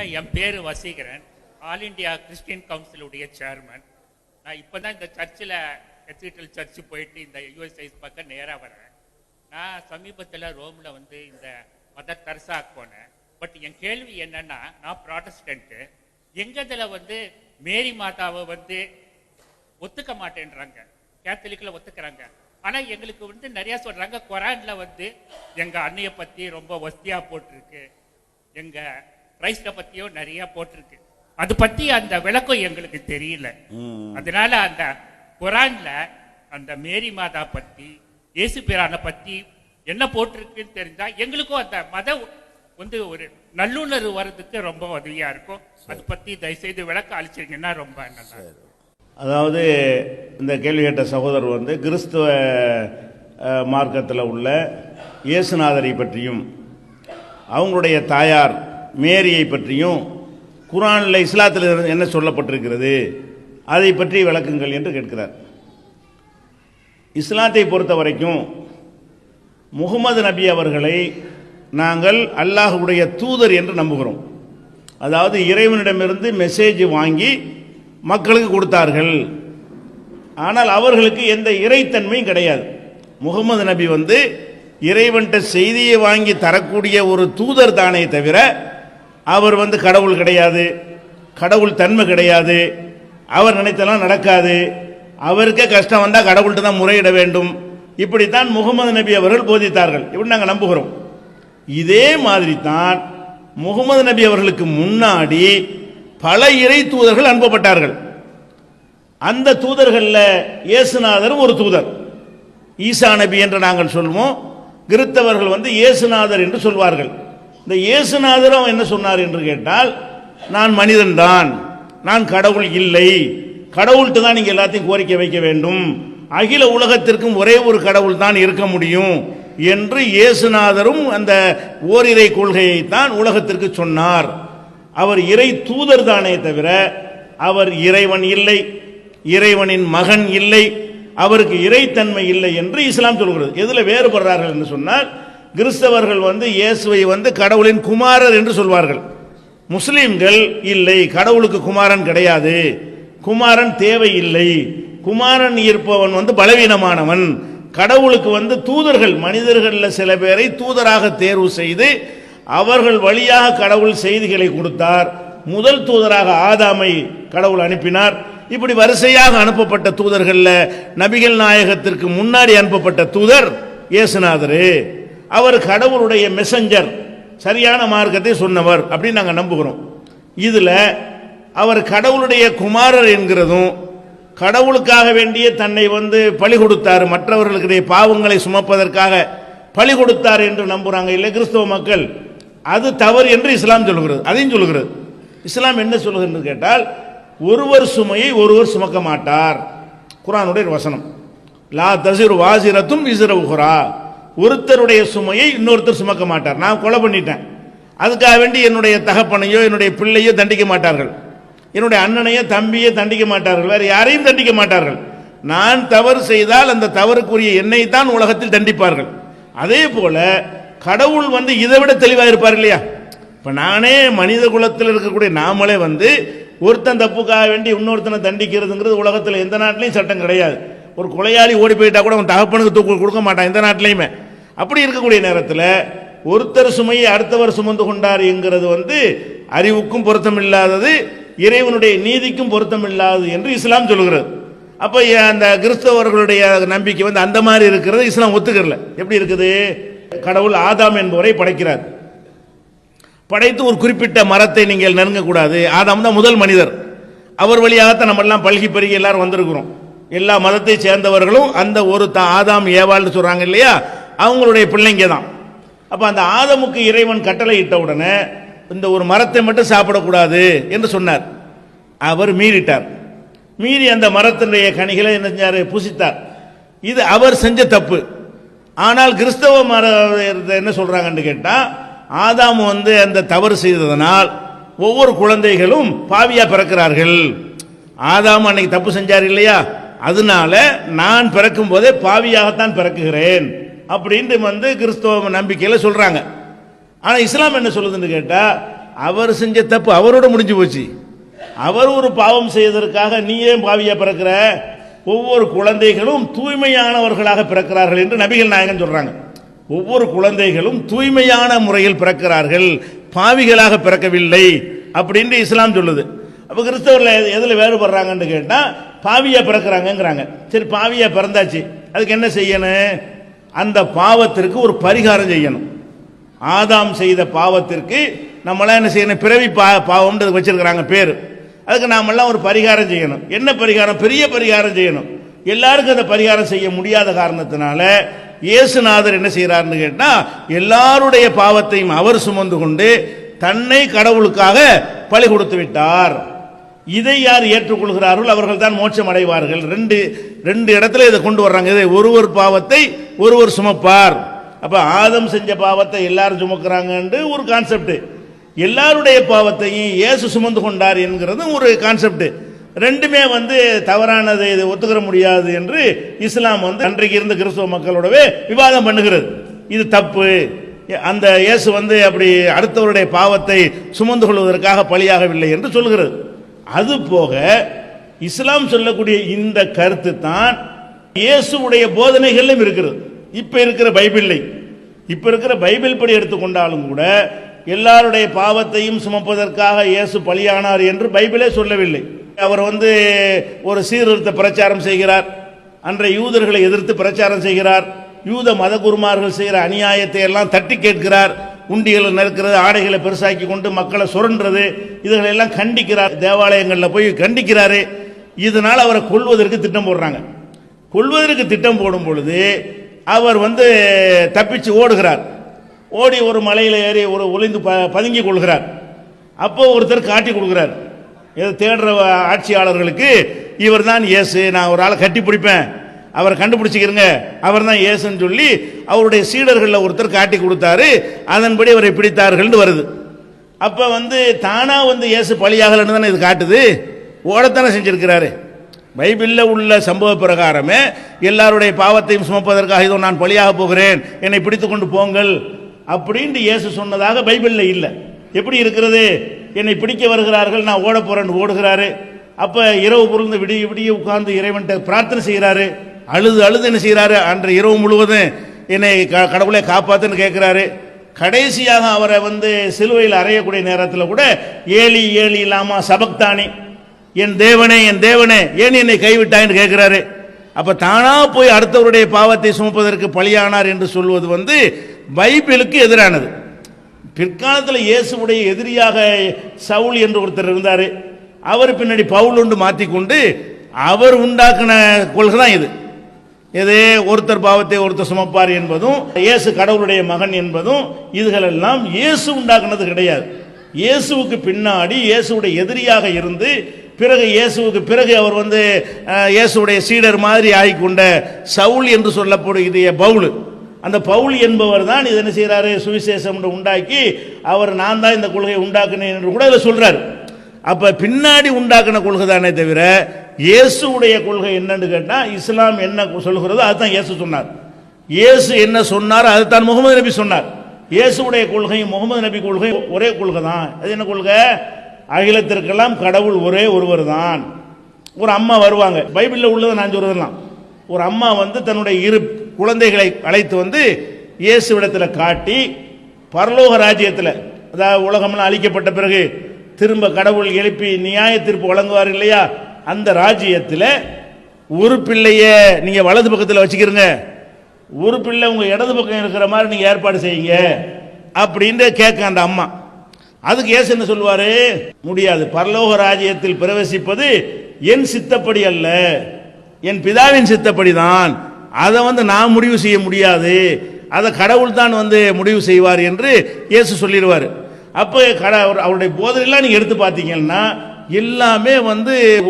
என் பேர் Vaseegaran, all India Christian கவுன்சிலுடைய chairman. நான் இப்போ தான் இந்த சர்ச்சில் கத்தீட்ரல் சர்ச்சு போயிட்டு இந்த யூஎஸ்ஐஸ் பக்கம் நேராக வரேன். நான் சமீபத்தில் ரோமில் இந்த மதர் தெரசாக்கு போனேன். பட் என் கேள்வி என்னன்னா, நான் ப்ராட்டஸ்டன்ட்டு, எங்கதில் மேரி மாதாவை ஒத்துக்க மாட்டேன்றாங்க, கேத்தலிக்கில் ஒத்துக்கிறாங்க. ஆனால் எங்களுக்கு நிறையா சொல்கிறாங்க, குரானில் எங்கள் அன்னையை பற்றி ரொம்ப வசதியாக போட்டிருக்கு, எங்கள் கிரைஸ்ட பற்றியும் நிறையா போட்டிருக்கு. அது பற்றி அந்த விளக்கம் எங்களுக்கு தெரியல. அதனால அந்த குரான்ல அந்த மேரி மாதா பற்றி, இயேசு பிரானை பற்றி என்ன போட்டிருக்குன்னு தெரிஞ்சா எங்களுக்கும் அந்த மத ஒரு நல்லுணர்வு வர்றதுக்கு ரொம்ப உதவியா இருக்கும். அதை பற்றி தயவுசெய்து விளக்கம் அளிச்சிருங்கன்னா ரொம்ப நல்லா. அதாவது இந்த கேள்வி கேட்ட சகோதரர் கிறிஸ்துவ மார்க்கத்தில் உள்ள இயேசுநாதரை பற்றியும் அவங்களுடைய தாயார் மேரியை பற்றியும் குர்ஆனில் இஸ்லாத்தில் என்ன சொல்லப்பட்டிருக்கிறது அதை பற்றி விளக்குங்கள் என்று கேட்கிறார். இஸ்லாத்தை பொறுத்த வரைக்கும் முகமது நபி அவர்களை நாங்கள் அல்லாஹ்வுடைய தூதர் என்று நம்புகிறோம். அதாவது இறைவனிடமிருந்து மெசேஜ் வாங்கி மக்களுக்கு கொடுத்தார்கள். ஆனால் அவர்களுக்கு எந்த இறைத்தன்மையும் கிடையாது. முகமது நபி இறைவன்கிட்ட செய்தியை வாங்கி தரக்கூடிய ஒரு தூதர் தானே தவிர அவர் கடவுள் கிடையாது, கடவுள் தன்மை கிடையாது, அவர் நினைத்தெல்லாம் நடக்காது, அவருக்கே கஷ்டம் வந்தால் கடவுள்கிட்ட தான் முறையிட வேண்டும், இப்படித்தான் முகமது நபி அவர்கள் போதித்தார்கள். இப்படி நாங்கள் நம்புகிறோம். இதே மாதிரி தான் முகமது நபி அவர்களுக்கு முன்னாடி பல இறை தூதர்கள் அனுப்பப்பட்டார்கள். அந்த தூதர்களில் இயேசுநாதரும் ஒரு தூதர். ஈசா நபி என்று நாங்கள் சொல்வோம், கிறிஸ்தவர்கள் இயேசுநாதர் என்று சொல்வார்கள். இந்த இயேசுநாதரும் என்ன சொன்னார் என்று கேட்டால், நான் மனிதன் தான், நான் கடவுள் இல்லை, கடவுள்கிட்ட தான் நீங்கள் எல்லாத்தையும் கோரிக்கை வைக்க வேண்டும், அகில உலகத்திற்கும் ஒரே ஒரு கடவுள் தான் இருக்க முடியும் என்று இயேசுநாதரும் அந்த ஓரிரை கொள்கையை தான் உலகத்திற்கு சொன்னார். அவர் இறை தூதர் தானே தவிர அவர் இறைவன் இல்லை, இறைவனின் மகன் இல்லை, அவருக்கு இறைத்தன்மை இல்லை என்று இஸ்லாம் சொல்கிறது. எதில் வேறுபடுறார்கள் என்று சொன்னால், கிறிஸ்தவர்கள் இயேசுவை கடவுளின் குமாரர் என்று சொல்வார்கள். முஸ்லிம்கள் இல்லை, கடவுளுக்கு குமாரன் கிடையாது, குமாரன் தேவையில்லை, குமாரன் இருப்பவன் பலவீனமானவன், கடவுளுக்கு தூதர்கள் மனிதர்களில் சில பேரை தூதராக தேர்வு செய்து அவர்கள் வழியாக கடவுள் செய்திகளை கொடுத்தார். முதல் தூதராக ஆதாமை கடவுள் அனுப்பினார். இப்படி வரிசையாக அனுப்பப்பட்ட தூதர்களில் நபிகள் நாயகத்திற்கு முன்னாடி அனுப்பப்பட்ட தூதர் இயேசுநாதர். அவர் கடவுளுடைய மெசஞ்சர், சரியான மார்க்கத்தை சொன்னவர் அப்படின்னு நாங்கள் நம்புகிறோம். இதில் அவர் கடவுளுடைய குமாரர் என்கிறதும், கடவுளுக்காக வேண்டிய தன்னை பலி கொடுத்தார், மற்றவர்களுடைய பாவங்களை சுமப்பதற்காக பலி கொடுத்தார் என்று நம்புறாங்க இல்லை கிறிஸ்தவ மக்கள். அது தவறு என்று இஸ்லாம் சொல்கிறது. அதையும் சொல்கிறது. இஸ்லாம் என்ன சொல்கிறது கேட்டால், ஒருவர் சுமையை ஒருவர் சுமக்க மாட்டார். குர்ஆனுடைய வசனம், லா தஸிரு வாஸிரத்தும் விஸ்ர உஹ்ரா, ஒருத்தருடைய சுமையை இன்னொருத்தர் சுமக்க மாட்டார். நான் கொலை பண்ணிட்டேன், அதுக்காக வேண்டி என்னுடைய தகப்பனையோ என்னுடைய பிள்ளையோ தண்டிக்க மாட்டார்கள், என்னுடைய அண்ணனையோ தம்பியோ தண்டிக்க மாட்டார்கள், வேறு யாரையும் தண்டிக்க மாட்டார்கள். நான் தவறு செய்தால் அந்த தவறுக்குரிய என்னை தான் உலகத்தில் தண்டிப்பார்கள். அதே போல கடவுள் இதை விட தெளிவாக இருப்பார் இல்லையா? இப்போ நானே மனித குலத்தில் இருக்கக்கூடிய நாமளே ஒருத்தன் தப்புக்காக வேண்டி இன்னொருத்தனை தண்டிக்கிறதுங்கிறது உலகத்தில் எந்த நாட்டிலையும் சட்டம் கிடையாது. ஒரு கொலையாளி ஓடி போயிட்டா கூட அவன் தகப்பனுக்கு தூக்கு கொடுக்க மாட்டான் எந்த நாட்டிலையுமே. அப்படி இருக்கக்கூடிய நேரத்தில் ஒருத்தர் சுமையை அடுத்தவர் சுமந்து கொண்டார் என்கிறது அறிவுக்கும் பொருத்தமில்லாதது, இறைவனுடைய நீதிக்கும் பொருத்தமில்லாதது என்று இஸ்லாம் சொல்கிறது. அப்போ அந்த கிறிஸ்தவர்களுடைய நம்பிக்கை அந்த மாதிரி இருக்கிறது இஸ்லாம் ஒத்துக்கிறல. எப்படி இருக்குது? கடவுள் ஆதாம் என்பவரை படைக்கிறார். படைத்து ஒரு குறிப்பிட்ட மரத்தை நீங்கள் நெருங்கக்கூடாது. ஆதாம் தான் முதல் மனிதர். அவர் வழியாகத்தான் நம்ம எல்லாம் பல்கி பெருகி எல்லாரும் வந்திருக்கிறோம். எல்லா மதத்தை சேர்ந்தவர்களும் அந்த ஒரு ஆதாம் ஏவாள்னு சொல்றாங்க இல்லையா, அவங்களுடைய பிள்ளைங்க தான். அப்போ அந்த ஆதாமுக்கு இறைவன் கட்டளை இட்ட உடனே இந்த ஒரு மரத்தை மட்டும் சாப்பிடக்கூடாது என்று சொன்னார். அவர் மீறிட்டார். மீறி அந்த மரத்தினுடைய கனிகளை என்ன செஞ்சார்? புசித்தார். இது அவர் செஞ்ச தப்பு. ஆனால் கிறிஸ்தவ என்ன சொல்றாங்கன்னு கேட்டா, ஆதாம் அந்த தவறு செய்ததனால் ஒவ்வொரு குழந்தைகளும் பாவியா பிறக்கிறார்கள். ஆதாம் அன்னைக்கு தப்பு செஞ்சார் இல்லையா, அதனால நான் பிறக்கும் போதே பாவியாகத்தான் பிறக்குகிறேன் அப்படின்னு கிறிஸ்தவ நம்பிக்கையில சொல்றாங்க. ஆனா இஸ்லாம் என்ன சொல்லுதுன்னு கேட்டா, அவர் செஞ்ச தப்பு அவரோட முடிஞ்சு போச்சு. அவர் ஒரு பாவம் செய்வதற்காக நீ ஏன் பாவியா பிறக்கிற? ஒவ்வொரு குழந்தைகளும் தூய்மையானவர்களாக பிறக்கிறார்கள் என்று நபிகள் நாயகம் சொல்றாங்க. ஒவ்வொரு குழந்தைகளும் தூய்மையான முறையில் பிறக்கிறார்கள், பாவிகளாக பிறக்கவில்லை அப்படின்னு இஸ்லாம் சொல்லுது. அப்ப கிறிஸ்தவர்கள் எதுல வேறுபடுறாங்கன்னு கேட்டா பாவியா பிறக்கிறாங்கிறாங்க. சரி, பாவியா பிறந்தாச்சு, அதுக்கு என்ன செய்யணும்? அந்த பாவத்திற்கு ஒரு பரிகாரம் செய்யணும். ஆதாம் செய்த பாவத்திற்கு நம்மளாம் என்ன செய்யணும்? பிறவி பாவம்னு வச்சிருக்கிறாங்க பேரு. அதுக்கு நாமெல்லாம் ஒரு பரிகாரம் செய்யணும். என்ன பரிகாரம்? பெரிய பரிகாரம் செய்யணும். எல்லாருக்கும் அந்த பரிகாரம் செய்ய முடியாத காரணத்தினால இயேசுநாதர் என்ன செய்யறாருன்னு கேட்டா எல்லாருடைய பாவத்தையும் அவர் சுமந்து கொண்டு தன்னை கடவுளுக்காக பலி கொடுத்து விட்டார். இதை யார் ஏற்றுக்கொள்கிறார்கள் அவர்கள் தான் மோட்சம் அடைவார்கள். ரெண்டு இடத்துல இதை கொண்டு வர்றாங்க. இதை ஒருவர் பாவத்தை ஒருவர் சுமப்பார். அப்ப ஆதம் செஞ்ச பாவத்தை எல்லாரும் சுமக்கிறாங்க ஒரு கான்செப்ட், எல்லாருடைய பாவத்தையும் இயேசு சுமந்து கொண்டார் என்கிறது ஒரு கான்செப்ட். ரெண்டுமே தவறானது, இதை ஒத்துக்கிற முடியாது என்று இஸ்லாம் அன்றைக்கு இருந்த கிறிஸ்தவ மக்களோடவே விவாதம் பண்ணுகிறது. இது தப்பு, அந்த இயேசு அப்படி அடுத்தவருடைய பாவத்தை சுமந்து கொள்வதற்காக பலியாகவில்லை என்று சொல்கிறது. அது போக இஸ்லாம் சொல்லக்கூடிய இந்த கருத்து தான் இயேசுடைய போதனைகளிலும் இருக்கிறது. இப்ப இருக்கிற பைபிள் படி எடுத்துக்கொண்டாலும் கூட எல்லாருடைய பாவத்தையும் சுமப்பதற்காக இயேசு பலியானார் என்று பைபிளே சொல்லவில்லை. அவர் ஒரு சீர்திருத்த பிரச்சாரம் செய்கிறார், அன்றைய யூதர்களை எதிர்த்து பிரச்சாரம் செய்கிறார், யூத மத குருமார்கள் செய்கிற அநியாயத்தை எல்லாம் தட்டி கேட்கிறார், உண்டிகளை நெருக்கிறது, ஆடைகளை பெருசாக்கி கொண்டு மக்களை சுரண்டுறது, இதுகளை எல்லாம் கண்டிக்கிறார், தேவாலயங்களில் போய் கண்டிக்கிறாரு. இதனால் அவரை கொல்வதற்கு திட்டம் போடுறாங்க. கொல்வதற்கு திட்டம் போடும் பொழுது அவர் தப்பிச்சு ஓடுகிறார். ஓடி ஒரு மலையில் ஏறி ஒரு ஒளிந்து பதுங்கி கொள்கிறார். அப்போ ஒருத்தர் காட்டி கொடுக்கிறார், தேடுற ஆட்சியாளர்களுக்கு இவர் தான் இயேசு, நான் ஒரு ஆளை கட்டி பிடிப்பேன், அவரை கண்டுபிடிச்சிக்கிறங்க, அவர் தான் இயேசுன்னு சொல்லி அவருடைய சீடர்களில் ஒருத்தர் காட்டி கொடுத்தாரு. அதன்படி அவரை பிடித்தார்கள் வருது. அப்ப தானா இயேசு பலியாகலன்னு தானே இது காட்டுது, ஓடத்தானே செஞ்சிருக்கிறாரு. பைபிளில் உள்ள சம்பவ பிரகாரமே எல்லாருடைய பாவத்தையும் சுமப்பதற்காக இதோ நான் பலியாக போகிறேன், என்னை பிடித்து கொண்டு போங்கள் அப்படின்னு இயேசு சொன்னதாக பைபிளில் இல்லை. எப்படி இருக்கிறது? என்னை பிடிக்க வருகிறார்கள், நான் ஓட போறேன்னு ஓடுகிறாரு. அப்ப இரவு பொருள் விடிய விடிய உட்கார்ந்து இறைவன்ட்ட பிரார்த்தனை செய்கிறாரு, அழுது என்ன செய்கிறாரு, அன்று இரவு முழுவதும் என்னை கடவுளை காப்பாத்துன்னு கேட்கிறாரு. கடைசியாக அவரை சிலுவையில் அறையக்கூடிய நேரத்தில் கூட ஏலி ஏலி இல்லாமா சபக்தானி, என் தேவனே ஏன் என்னை கைவிட்டாயின்னு கேட்கிறாரு. அப்ப தானா போய் அடுத்தவருடைய பாவத்தை சுமப்பதற்கு பலியானார் என்று சொல்வது பைபிளுக்கு எதிரானது. பிற்காலத்தில் இயேசுடைய எதிரியாக சவுல் என்று ஒருத்தர் இருந்தார். அவர் பின்னாடி பவுல் ஒன்று மாற்றிக்கொண்டு அவர் உண்டாக்கின கொள்கை தான் இது. எது? ஒருத்தர் பாவத்தை ஒருத்தர் சுமப்பார் என்பதும் இயேசு கடவுளுடைய மகன் என்பதும் இதுகளெல்லாம் இயேசு உண்டாக்குனது கிடையாது. இயேசுவுக்கு பின்னாடி இயேசுடைய எதிரியாக இருந்து பிறகு இயேசுவுக்கு பிறகு அவர் இயேசுடைய சீடர் மாதிரி ஆகிக்கொண்ட சவுல் என்று சொல்லக்கூடிய பவுல், அந்த பவுல் என்பவர் தான் இதை என்ன செய்யறாரு, சுவிசேஷம் உண்டாக்கி அவர் நான் தான் இந்த கொள்கையை உண்டாக்குனேன் என்று கூட இதில் சொல்றாரு. அப்ப பின்னாடி உண்டாக்குன கொள்கை தானே தவிர இயேசுடைய கொள்கை என்னன்னு கேட்டா இஸ்லாம் என்ன சொல்கிறதோ அதுதான் இயேசு சொன்னார். இயேசு என்ன சொன்னார் அதுதான் முகமது நபி சொன்னார். இயேசுடைய கொள்கையும் முகமது நபி கொள்கை ஒரே கொள்கை தான். அது என்ன கொள்கை? அகிலத்திற்கெல்லாம் கடவுள் ஒரே ஒருவர் தான். ஒரு அம்மா வருவாங்க, பைபிளில் உள்ளதை நான் சொல்றதெல்லாம். ஒரு அம்மா தன்னுடைய இரு குழந்தைகளை அழைத்து இயேசுவிடத்தில் காட்டி பரலோக ராஜ்யத்தில், அதாவது உலகம்லாம் அழிக்கப்பட்ட பிறகு திரும்ப கடவுள் எழுப்பி நியாய தீர்ப்பு வழங்குவார் இல்லையா, அந்த ராஜ்யத்தில் ஒரு பிள்ளைய நீங்க வலது பக்கத்தில் வச்சுக்கிறீங்க, ஒரு பிள்ளை உங்க இடது பக்கம் இருக்கிற மாதிரி நீங்க ஏற்பாடு செய்யுங்க அப்படின்னு கேட்க அந்த அம்மா. அதுக்கு இயேசு என்ன சொல்வாரு? முடியாது, பரலோக ராஜ்யத்தில் பிரவேசிப்பது என் சித்தப்படி அல்ல, என் பிதாவின் சித்தப்படி தான். அதை நான் முடிவு செய்ய முடியாது, அதை கடவுள் தான் முடிவு செய்வார் என்று இயேசு சொல்லிடுவார். அப்போ அவருடைய போதனையெல்லாம் நீங்க எடுத்து பார்த்தீங்கன்னா எல்லாமே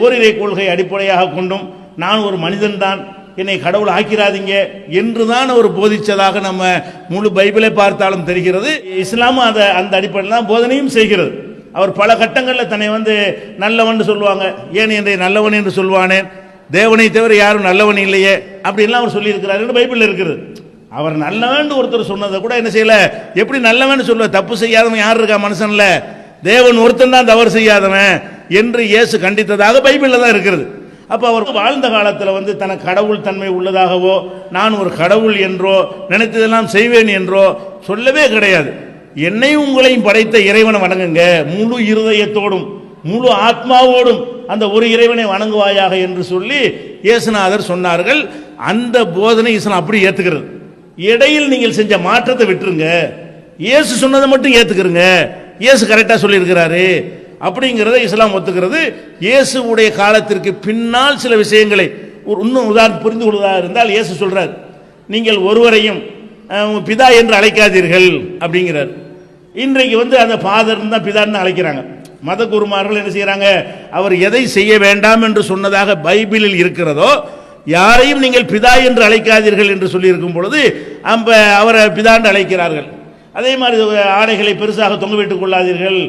ஓரிரை கொள்கை அடிப்படையாக கொண்டும் நான் ஒரு மனிதன் தான், என்னை கடவுள் ஆக்கிறாதீங்க என்றுதான் அவர் போதிச்சதாக நம்ம முழு பைபிளை பார்த்தாலும் தெரிகிறது. இஸ்லாமும் அந்த அடிப்படையில் தான் போதனையும் செய்கிறது. அவர் பல கட்டங்களில் தன்னை நல்லவன் சொல்லுவாங்க, ஏன் என்னை நல்லவன் என்று சொல்வானேன், தேவனை தவிர யாரும் நல்லவன் இல்லையே அப்படின்லாம் அவர் சொல்லியிருக்கிறார் என்று பைபிள் இருக்கிறது. அவர் நல்லவன் ஒருத்தர் சொன்னதை கூட என்ன செய்யல, எப்படி நல்லவன் சொல்ல, தப்பு செய்யாதவன் யார் இருக்கா மனுஷன்ல, தேவன் ஒருத்தன் தான் தவறு செய்யாதவன் என்று இயேசு கண்டித்ததாக பைபிள்ல தான் இருக்கிறது. அப்ப அவர் வாழ்ந்த காலத்தில் வந்து தனக்கு கடவுள் தன்மை உள்ளதாகவோ நான் ஒரு கடவுள் என்றோ நினைத்ததெல்லாம் செய்வேன் என்றோ சொல்லவே கிடையாது. என்னையும் உங்களையும் படைத்த இறைவனை வணங்குங்க, முழு இருதயத்தோடும் முழு ஆத்மாவோடும் அந்த ஒரு இறைவனை வணங்குவாயாக என்று சொல்லி இயேசுநாதர் சொன்னார்கள். அந்த போதனை இஸ்லாம் அப்படி ஏத்துக்கிறது. இடையில் நீங்கள் செஞ்ச மாற்றத்தை விட்டுருங்க, இயேசு சொன்னதை மட்டும் ஏத்துக்கிறங்க, இயேசு கரெக்டா சொல்லி இருக்கிறாரு அப்படிங்கிறத இஸ்லாம் ஒத்துக்கிறது. இயேசுடைய காலத்திற்கு பின்னால் சில விஷயங்களை இன்னும் உதாரணம் புரிந்து கொள்வதாக இருந்தால் இயேசு சொல்றார், நீங்கள் ஒருவரையும் பிதா என்று அழைக்காதீர்கள் அப்படிங்கிறார். இன்றைக்கு வந்து அந்த ஃபாதர் தான் பிதான்னு அழைக்கிறாங்க. மத குருமார்கள் என்ன செய்யறாங்க, அவர் எதை செய்ய வேண்டாம் என்று சொன்னதாக பைபிளில் இருக்கிறதோ யாரையும் நீங்கள் பிதா என்று அழைக்காதீர்கள் என்று சொல்லி இருக்கும் பொழுது அவரை பிதான்னு அழைக்கிறார்கள். அதே மாதிரி ஆடைகளை பெருசாக தொங்க விட்டுக் கொள்ளாதீர்கள்,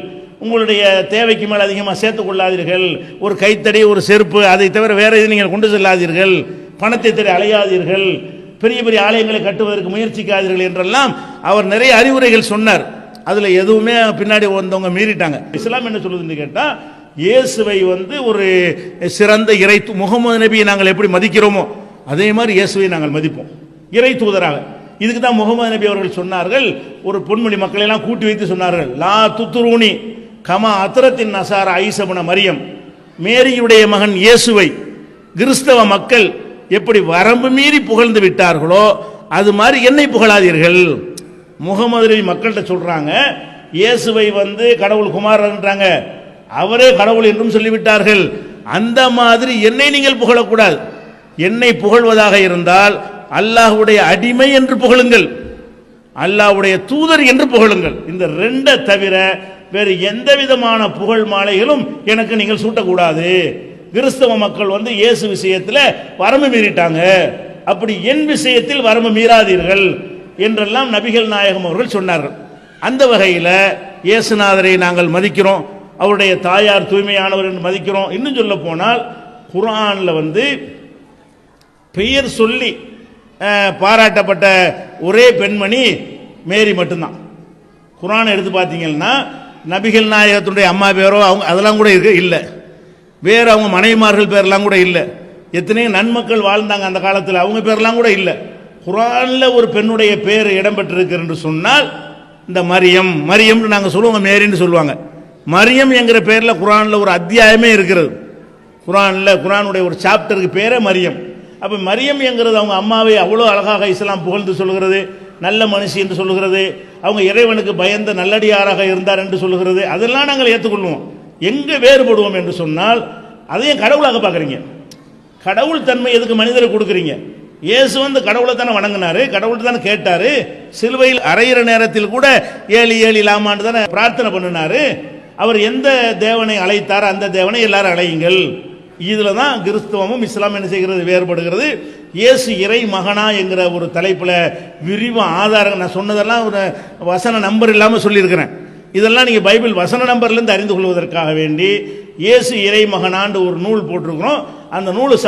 உங்களுடைய தேவைக்கு மேல் அதிகமாக சேர்த்துக் கொள்ளாதீர்கள், ஒரு கைத்தடி ஒரு செருப்பு அதை தவிர வேற எது நீங்கள் கொண்டு செல்லாதீர்கள், பணத்தை தேடி அலையாதீர்கள், பெரிய பெரிய ஆலயங்களை கட்டுவதற்கு முயற்சிக்காதீர்கள் என்றெல்லாம் அவர் நிறைய அறிவுரைகள் சொன்னார். அதுல எதுவுமே பின்னாடி வந்தவங்க மீறிட்டாங்க. இஸ்லாம் என்ன சொல்லுதுன்னு கேட்டா, இயேசுவை வந்து ஒரு சிறந்த இறை முகமது நபியை நாங்கள் எப்படி மதிக்கிறோமோ அதே மாதிரி இயேசுவை நாங்கள் மதிப்போம் இறை தூதராக. இதுக்கு தான் முகமது நபி அவர்கள் சொன்னார்கள், ஒரு பொன்மொழி மக்களை எல்லாம் கூட்டி வைத்து சொன்னார்கள், லா துத்துரூனி கமா அத்தரத்தின் நசார ஐசபன மரியம், மேரியுடைய மகன் இயேசுவை கிறிஸ்தவ மக்கள் எப்படி வரம்பு மீறி புகழ்ந்து விட்டார்களோ அது மாதிரி என்னை புகழாதீர்கள். முகமது நபி மக்கள்கிட்ட சொல்றாங்க, இயேசுவை வந்து கடவுள் குமாரன்றாங்க, அவரே கடவுள் என்றும் சொல்லிவிட்டார்கள், அந்த மாதிரி என்னை நீங்கள் புகழக்கூடாது. என்னை புகழ்வதாக இருந்தால் அல்லாஹ்வுடைய அடிமை என்று புகழுங்கள், அல்லாஹ்வுடைய தூதர் என்று புகழுங்கள். இந்த ரெண்டை தவிர வேறு எந்த விதமான புகழ் மாலைகளும் எனக்கு நீங்கள் சூட்டக்கூடாது. கிறிஸ்தவ மக்கள் வந்து இயேசு விஷயத்தில் வரம்பு மீறிட்டாங்க, அப்படி என் விஷயத்தில் வரம்பு மீறாதீர்கள் என்றெல்லாம் நபிகள் நாயகம் அவர்கள் சொன்னார்கள். அந்த வகையில் இயேசுநாதரை நாங்கள் மதிக்கிறோம், அவருடைய தாயார் தூய்மையானவர் என்று மதிக்கிறோம். இன்னும் சொல்ல போனால் குர்ஆன்ல வந்து பெயர் சொல்லி பாராட்டப்பட்ட ஒரே பெண்மணி மேரி மட்டும்தான். குர்ஆனை எடுத்து பார்த்தீங்கன்னா நபிகள் நாயகத்துடைய அம்மா பேரோ அவங்க அதெல்லாம் கூட இருக்கு இல்லை, வேற அவங்க மனைவிமார்கள் பேரெல்லாம் கூட இல்லை. எத்தனையோ நன்மக்கள் வாழ்ந்தாங்க அந்த காலத்தில், அவங்க பேரெல்லாம் கூட இல்லை. குர்ஆன்ல ஒரு பெண்ணுடைய பேர் இடம்பெற்றிருக்கு என்று சொன்னால் இந்த மரியம், மரியம்னு நாங்கள் சொல்லுவோங்க, மேரின்னு சொல்லுவாங்க. மரியம் என்கிற பேரில் குர்ஆன்ல ஒரு அத்தியாயமே இருக்கிறது. குர்ஆனுடைய ஒரு சாப்டருக்கு பேரே மரியம். அப்போ மரியம் என்கிறது அவங்க அம்மாவை அவ்வளோ அழகாக இஸ்லாம் புகழ்ந்து சொல்கிறது, நல்ல மனுஷி என்று சொல்லுகிறது, அவங்க இறைவனுக்கு பயந்த நல்லடியாராக இருந்தார் என்று சொல்லுகிறது. அதெல்லாம் நாங்கள் ஏற்றுக்கொள்வோம். எங்கே வேறுபடுவோம் என்று சொன்னால், அதையும் கடவுளாக பார்க்குறீங்க. கடவுள் தன்மை எதுக்கு மனிதரை கொடுக்குறீங்க? இயேசு வந்து கடவுளை தானே வணங்கினாரு, கடவுள்கிட்ட தானே கேட்டாரு, சிலுவையில் அறையிற நேரத்தில் கூட ஏலி ஏலி லாமான்னு தானே பிரார்த்தனை பண்ணினாரு. அவர் எந்த தேவனை அழைத்தார் அந்த தேவனை எல்லாரும் அழையுங்கள். இதுல தான் கிறிஸ்தவமும் இஸ்லாம் என்ன செய்கிறது, வேறுபடுகிறது. இயேசு இறை மகனா என்கிற ஒரு தலைப்புல விரிவு ஆதாரம் நான் சொன்னதெல்லாம் ஒரு வசன நம்பர் இல்லாமல் சொல்லியிருக்கிறேன். இதெல்லாம் நீங்க பைபிள் வசன நம்பர்ல இருந்து அறிந்து கொள்வதற்காக வேண்டி இயேசு இறை மகனாண்டு ஒரு நூல் போட்டிருக்கிறோம். அந்த நூல்